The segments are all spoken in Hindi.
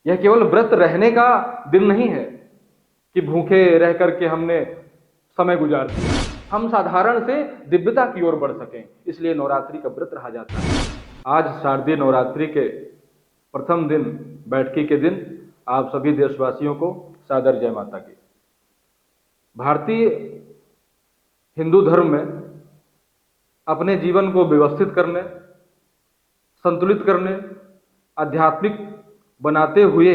यह केवल व्रत रहने का दिन नहीं है कि भूखे रह करके हमने समय गुजार दिया। हम साधारण से दिव्यता की ओर बढ़ सकें, इसलिए नवरात्रि का व्रत रहा जाता है। आज शारदीय नवरात्रि के प्रथम दिन, बैठकी के दिन, आप सभी देशवासियों को सादर जय माता की। भारतीय हिंदू धर्म में अपने जीवन को व्यवस्थित करने, संतुलित करने, आध्यात्मिक बनाते हुए,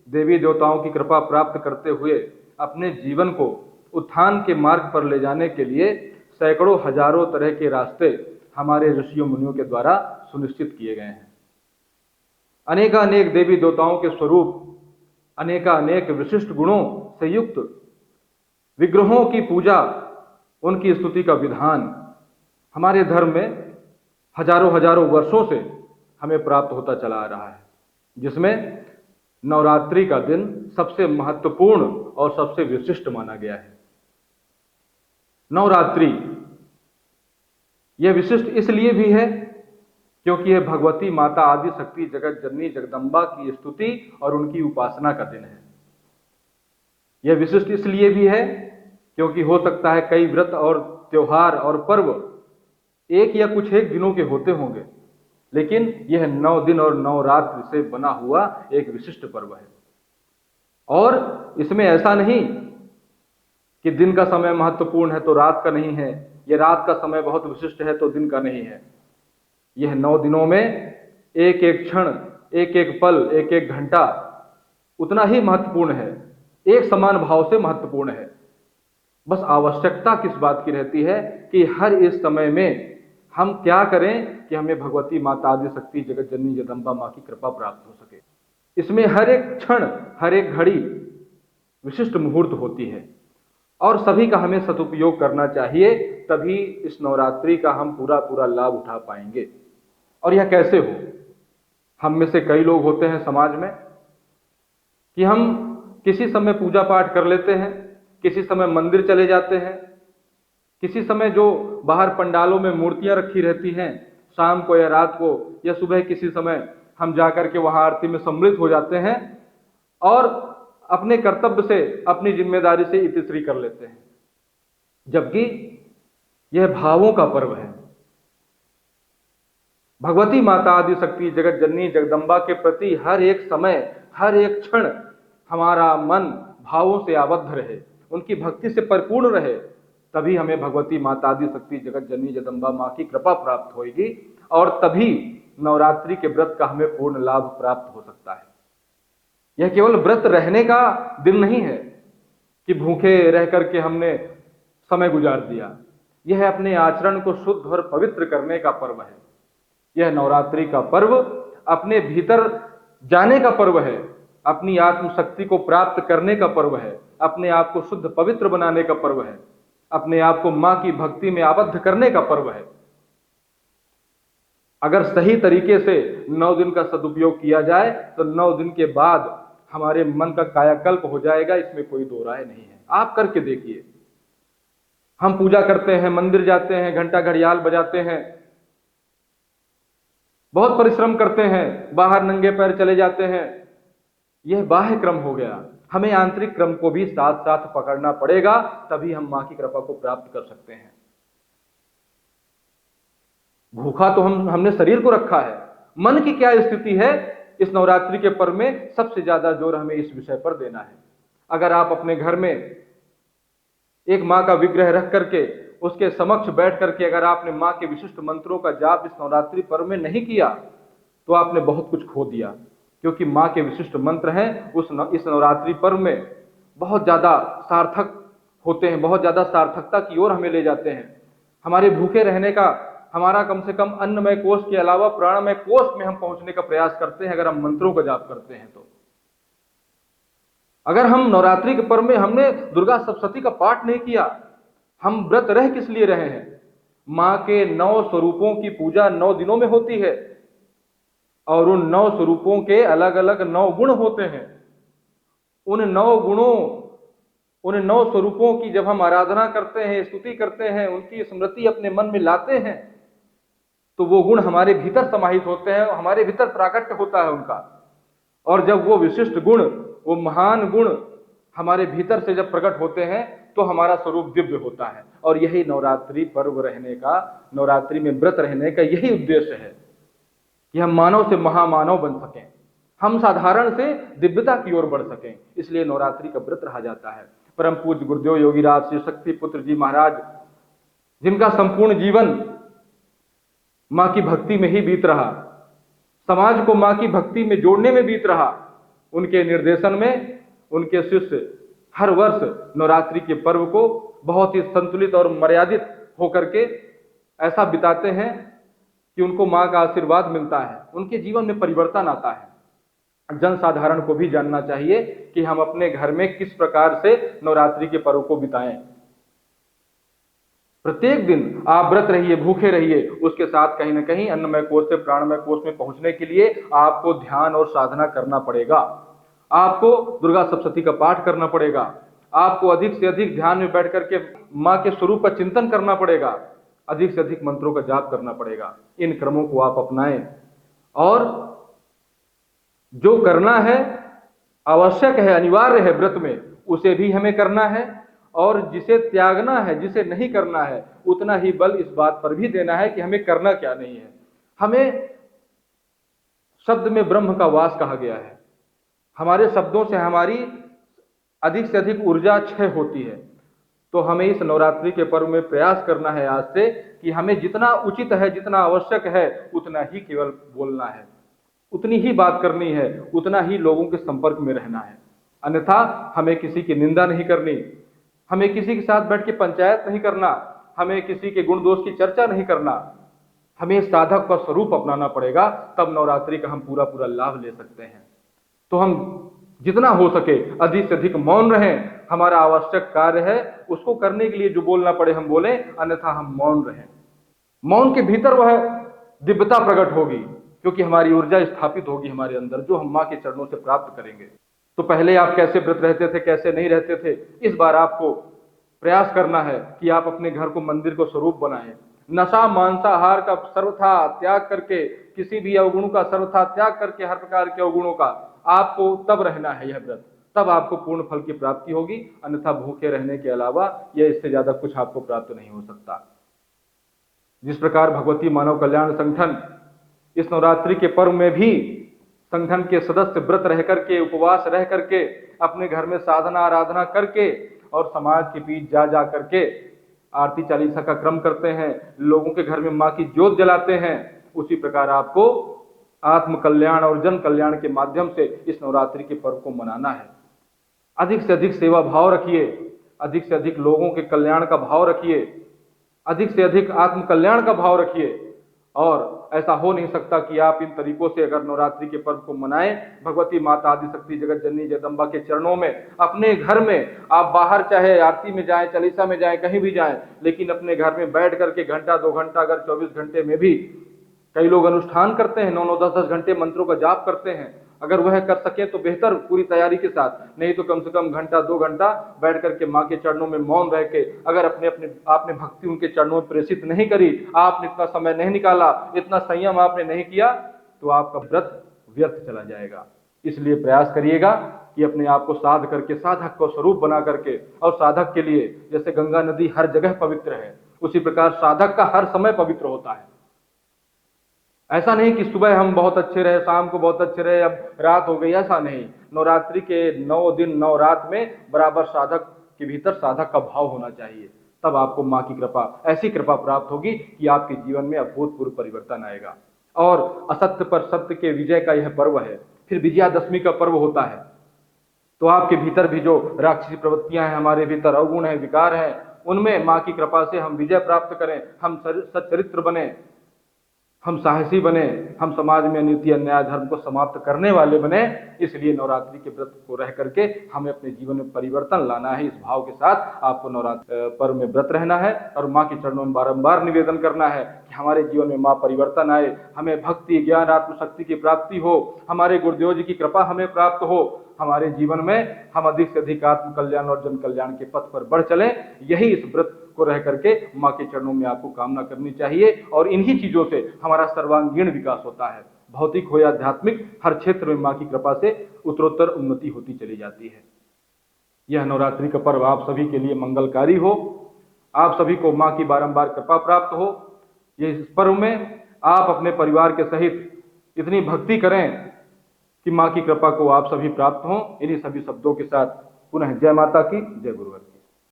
देवी देवताओं की कृपा प्राप्त करते हुए अपने जीवन को उत्थान के मार्ग पर ले जाने के लिए सैकड़ों हजारों तरह के रास्ते हमारे ऋषियों मुनियों के द्वारा सुनिश्चित किए गए हैं। अनेकानेक देवी देवताओं के स्वरूप, अनेकानेक विशिष्ट गुणों से युक्त विग्रहों की पूजा, उनकी स्तुति का विधान हमारे धर्म में हजारों हजारों वर्षों से हमें प्राप्त होता चला आ रहा है, जिसमें नवरात्रि का दिन सबसे महत्वपूर्ण और सबसे विशिष्ट माना गया है। नवरात्रि यह विशिष्ट इसलिए भी है क्योंकि यह भगवती माता आदि शक्ति जगत जननी जगदम्बा की स्तुति और उनकी उपासना का दिन है। यह विशिष्ट इसलिए भी है क्योंकि हो सकता है कई व्रत और त्योहार और पर्व एक या कुछ एक दिनों के होते होंगे, लेकिन यह 9 दिन और 9 रात से बना हुआ एक विशिष्ट पर्व है। और इसमें ऐसा नहीं कि दिन का समय महत्वपूर्ण है तो रात का नहीं है, यह रात का समय बहुत विशिष्ट है तो दिन का नहीं है। यह 9 दिनों में एक एक क्षण, एक एक पल, एक एक घंटा उतना ही महत्वपूर्ण है, एक समान भाव से महत्वपूर्ण है। बस आवश्यकता किस बात की रहती है कि हर इस समय में हम क्या करें कि हमें भगवती माता आदि शक्ति जगत जननी जगदम्बा मां की कृपा प्राप्त हो सके। इसमें हर एक क्षण, हर एक घड़ी विशिष्ट मुहूर्त होती है और सभी का हमें सदुपयोग करना चाहिए, तभी इस नवरात्रि का हम पूरा लाभ उठा पाएंगे। और यह कैसे हो? हम में से कई लोग होते हैं समाज में कि हम किसी समय पूजा पाठ कर लेते हैं, किसी समय मंदिर चले जाते हैं, किसी समय जो बाहर पंडालों में मूर्तियां रखी रहती हैं, शाम को या रात को या सुबह किसी समय हम जाकर के वहां आरती में सम्मिलित हो जाते हैं और अपने कर्तव्य से, अपनी जिम्मेदारी से इतिश्री कर लेते हैं, जबकि यह भावों का पर्व है। भगवती माता आदि शक्ति जगत जननी जगदम्बा के प्रति हर एक समय, हर एक क्षण हमारा मन भावों से आबद्ध रहे, उनकी भक्ति से परिपूर्ण रहे, तभी हमें भगवती माता आदि शक्ति जगत जननी जगदम्बा मां की कृपा प्राप्त होगी और तभी नवरात्रि के व्रत का हमें पूर्ण लाभ प्राप्त हो सकता है। यह केवल व्रत रहने का दिन नहीं है कि भूखे रह करके हमने समय गुजार दिया। यह अपने आचरण को शुद्ध और पवित्र करने का पर्व है। यह नवरात्रि का पर्व अपने भीतर जाने का पर्व है, अपनी आत्मशक्ति को प्राप्त करने का पर्व है, अपने आप को शुद्ध पवित्र बनाने का पर्व है, अपने आप को मां की भक्ति में आबद्ध करने का पर्व है। अगर सही तरीके से 9 दिन का सदुपयोग किया जाए तो 9 दिन के बाद हमारे मन का कायाकल्प हो जाएगा, इसमें कोई दो राय नहीं है। आप करके देखिए। हम पूजा करते हैं, मंदिर जाते हैं, घंटा घड़ियाल बजाते हैं, बहुत परिश्रम करते हैं, बाहर नंगे पैर चले जाते हैं, यह बाह्य क्रम हो गया। हमें आंतरिक क्रम को भी साथ साथ पकड़ना पड़ेगा, तभी हम मां की कृपा को प्राप्त कर सकते हैं। भूखा तो हमने शरीर को रखा है, मन की क्या स्थिति है, इस नवरात्रि के पर्व में सबसे ज्यादा जोर हमें इस विषय पर देना है। अगर आप अपने घर में एक मां का विग्रह रख करके उसके समक्ष बैठ करके अगर आपने मां के विशिष्ट मंत्रों का जाप इस नवरात्रि पर्व में नहीं किया तो आपने बहुत कुछ खो दिया, क्योंकि मां के विशिष्ट मंत्र हैं इस नवरात्रि पर्व में बहुत ज्यादा सार्थक होते हैं, बहुत ज्यादा सार्थकता की ओर हमें ले जाते हैं। हमारे भूखे रहने का, हमारा कम से कम अन्नमय कोष के अलावा प्राणमय कोष में हम पहुंचने का प्रयास करते हैं अगर हम मंत्रों का जाप करते हैं तो। अगर हम नवरात्रि के पर्व में हमने दुर्गा सप्तशती का पाठ नहीं किया, हम व्रत रह किस लिए रहे हैं? मां के 9 स्वरूपों की पूजा 9 दिनों में होती है और उन 9 स्वरूपों के अलग अलग 9 गुण होते हैं। उन 9 गुणों, उन 9 स्वरूपों की जब हम आराधना करते हैं, स्तुति करते हैं, उनकी स्मृति अपने मन में लाते हैं, तो वो गुण हमारे भीतर समाहित होते हैं, हमारे भीतर प्राकट्य होता है उनका, और जब वो विशिष्ट गुण, वो महान गुण हमारे भीतर से जब प्रकट होते हैं तो हमारा स्वरूप दिव्य होता है। और यही नवरात्रि पर्व रहने का, नवरात्रि में व्रत रहने का यही उद्देश्य है कि हम मानव से महामानव बन सकें, हम साधारण से दिव्यता की ओर बढ़ सकें। इसलिए नवरात्रि का व्रत रहा जाता है। परम पूज्य गुरुदेव योगीराज श्री शक्ति पुत्र जी महाराज, जिनका संपूर्ण जीवन मां की भक्ति में ही बीत रहा, समाज को मां की भक्ति में जोड़ने में बीत रहा, उनके निर्देशन में उनके शिष्य हर वर्ष नवरात्रि के पर्व को बहुत ही संतुलित और मर्यादित होकर के ऐसा बिताते हैं कि उनको मां का आशीर्वाद मिलता है, उनके जीवन में परिवर्तन आता है। जनसाधारण को भी जानना चाहिए कि हम अपने घर में किस प्रकार से नवरात्रि के पर्व को बिताएं। प्रत्येक दिन आप व्रत रहिए, भूखे रहिए, उसके साथ कहीं ना कहीं अन्नमय कोश से प्राणमय कोश में पहुंचने के लिए आपको ध्यान और साधना करना पड़ेगा। आपको दुर्गा सप्तशती का पाठ करना पड़ेगा, आपको अधिक से अधिक ध्यान में बैठ करके मां के स्वरूप का चिंतन करना पड़ेगा, अधिक से अधिक मंत्रों का जाप करना पड़ेगा। इन क्रमों को आप अपनाएं और जो करना है, आवश्यक है, अनिवार्य है व्रत में, उसे भी हमें करना है। और जिसे त्यागना है, जिसे नहीं करना है, उतना ही बल इस बात पर भी देना है कि हमें करना क्या नहीं है। हमें शब्द में ब्रह्म का वास कहा गया है। हमारे शब्दों से हमारी अधिक से अधिक ऊर्जा क्षय होती है। तो हमें इस नवरात्रि के पर्व में प्रयास करना है आज से कि हमें जितना उचित है, जितना आवश्यक है, उतना ही केवल बोलना है, उतनी ही बात करनी है, उतना ही लोगों के संपर्क में रहना है। अन्यथा हमें किसी की निंदा नहीं करनी, हमें किसी के साथ बैठ के पंचायत नहीं करना, हमें किसी के गुण दोष की चर्चा नहीं करना। हमें साधक का स्वरूप अपनाना पड़ेगा, तब नवरात्रि का हम पूरा पूरा लाभ ले सकते हैं। तो हम जितना हो सके अधिक से अधिक मौन रहें। हमारा आवश्यक कार्य है, उसको करने के लिए जो बोलना पड़े हम बोलें, अन्यथा हम मौन रहें। मौन के भीतर वह दिव्यता प्रकट होगी, क्योंकि हमारी ऊर्जा स्थापित होगी हमारे अंदर, जो हम मां के चरणों से प्राप्त करेंगे। तो पहले आप कैसे व्रत रहते थे, कैसे नहीं रहते थे, इस बार आपको प्रयास करना है कि आप अपने घर को मंदिर को स्वरूप बनाएं। नशा मांसाहार का सर्वथा त्याग करके, किसी भी अवगुण का सर्वथा त्याग करके, हर प्रकार के अवगुणों का आपको तब रहना है यह व्रत, तब आपको पूर्ण फल की प्राप्ति होगी। अन्यथा भूखे रहने के अलावा यह इससे ज्यादा कुछ आपको प्राप्त नहीं हो सकता। जिस प्रकार भगवती मानव कल्याण संगठन इस नवरात्रि के पर्व में भी संगठन के सदस्य व्रत रह करके, उपवास रह करके, अपने घर में साधना आराधना करके और समाज के बीच जा जा करके आरती चालीसा का क्रम करते हैं, लोगों के घर में मां की ज्योत जलाते हैं, उसी प्रकार आपको आत्म कल्याण और जन कल्याण के माध्यम से इस नवरात्रि के पर्व को मनाना है। अधिक से अधिक सेवा भाव रखिए, अधिक से अधिक लोगों के कल्याण का भाव रखिए, अधिक से अधिक आत्म कल्याण का भाव रखिए। और ऐसा हो नहीं सकता कि आप इन तरीकों से अगर नवरात्रि के पर्व को मनाएं, भगवती माता आदि शक्ति जगत जननी जगदम्बा के चरणों में, अपने घर में, आप बाहर चाहे आरती में जाएं, चालीसा में जाएं, कहीं भी जाएं, लेकिन अपने घर में बैठ करके घंटा 2 घंटा, अगर 24 घंटे में भी कई लोग अनुष्ठान करते हैं, 9-9 10-10 घंटे मंत्रों का जाप करते हैं, अगर वह कर सके तो बेहतर, पूरी तैयारी के साथ, नहीं तो कम से कम घंटा 2 घंटा बैठ करके मां के चरणों में मौन रह के, अगर आपने भक्ति उनके चरणों में प्रेषित नहीं करी, आपने इतना समय नहीं निकाला, इतना संयम आपने नहीं किया, तो आपका व्रत व्यर्थ चला जाएगा। इसलिए प्रयास करिएगा कि अपने आप को साध करके, साधक को स्वरूप बना करके, और साधक के लिए जैसे गंगा नदी हर जगह पवित्र है, उसी प्रकार साधक का हर समय पवित्र होता है। ऐसा नहीं कि सुबह हम बहुत अच्छे रहे, शाम को बहुत अच्छे रहे, अब रात हो गई, ऐसा नहीं। नवरात्रि के 9 दिन 9 रात में बराबर साधक के भीतर साधक का भाव होना चाहिए, तब आपको मां की कृपा, ऐसी कृपा प्राप्त होगी कि आपके जीवन में अभूतपूर्व परिवर्तन आएगा। और असत्य पर सत्य के विजय का यह पर्व है। फिर विजयादशमी का पर्व होता है, तो आपके भीतर भी जो राक्षसी प्रवृत्तियां हैं, हमारे भीतर अवगुण है, विकार है, उनमें मां की कृपा से हम विजय प्राप्त करें, हम सच्चरित्र बने, हम साहसी बने, हम समाज में नीति अन्याय धर्म को समाप्त करने वाले बने। इसलिए नवरात्रि के व्रत को रह करके हमें अपने जीवन में परिवर्तन लाना है। इस भाव के साथ आपको नवरात्रि पर्व में व्रत रहना है और मां के चरणों में बारंबार निवेदन करना है कि हमारे जीवन में मां परिवर्तन आए, हमें भक्ति ज्ञान आत्मशक्ति की प्राप्ति हो, हमारे गुरुदेव जी की कृपा हमें प्राप्त हो, हमारे जीवन में हम अधिक से अधिक आत्म कल्याण और जन कल्याण के पथ पर बढ़ चलें। यही इस व्रत को रह करके मां के चरणों में आपको कामना करनी चाहिए, और इन्हीं चीजों से हमारा सर्वांगीण विकास होता है। भौतिक हो या आध्यात्मिक, हर क्षेत्र में माँ की कृपा से उत्तरोत्तर उन्नति होती चली जाती है। यह नवरात्रि का पर्व आप सभी के लिए मंगलकारी हो, आप सभी को माँ की बारंबार कृपा प्राप्त हो। ये इस पर्व में आप अपने परिवार के सहित इतनी भक्ति करें कि माँ की कृपा को आप सभी प्राप्त हों। इन्हीं सभी शब्दों के साथ पुनः जय माता की, जय गुरुवर।